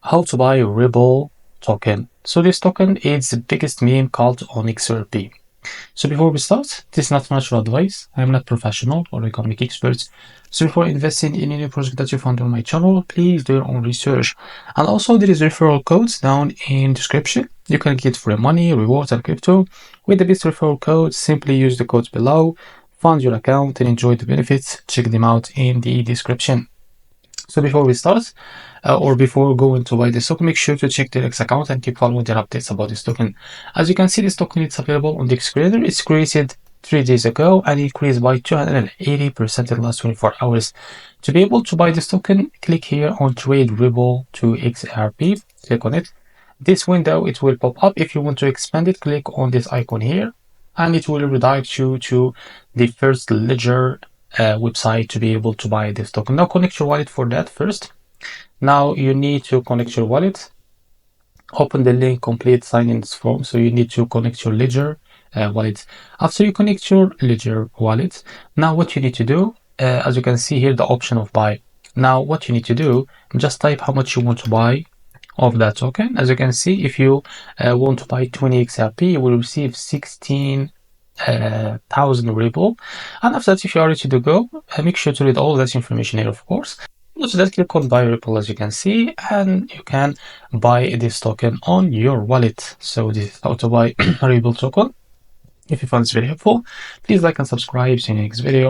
How to buy Ripple token. So this token is the biggest meme called on XRP. So before we start, this is not financial advice. I'm not professional or economic expert. So before investing in any project that you find on my channel, please do your own research. And also there is referral codes down in description. You can get free money, rewards, and crypto. With the best referral code, simply use the codes below, fund your account and enjoy the benefits. Check them out in the description. So before we start, or before going to buy this token, make sure to check the REFERRAL account and keep following their updates about this token. As you can see, this token is available on the Creator. It's created 3 days ago and increased by 280% in the last 24 hours. To be able to buy this token, click here on Trade Ribble to XRP. Click on it. This window, it will pop up. If you want to expand it, click on this icon here, and it will redirect you to the first ledger website to be able to buy this token. Now connect your wallet for that first. Now you need to connect your wallet, open the link, complete sign-in form. So you need to connect your ledger wallet. After you connect your ledger wallet, now what you need to do, as you can see here, the option of buy. Now what you need to do, just type how much you want to buy of that token. As you can see, if you want to buy 20 XRP, you will receive 16,000 Ripple. And after that, if you are ready to go, make sure to read all that information here, of course. So that click on buy Ripple, as you can see, and you can buy this token on your wallet. So this is how to buy Ripple token. If you found this very helpful, please like and subscribe. See you in the next video.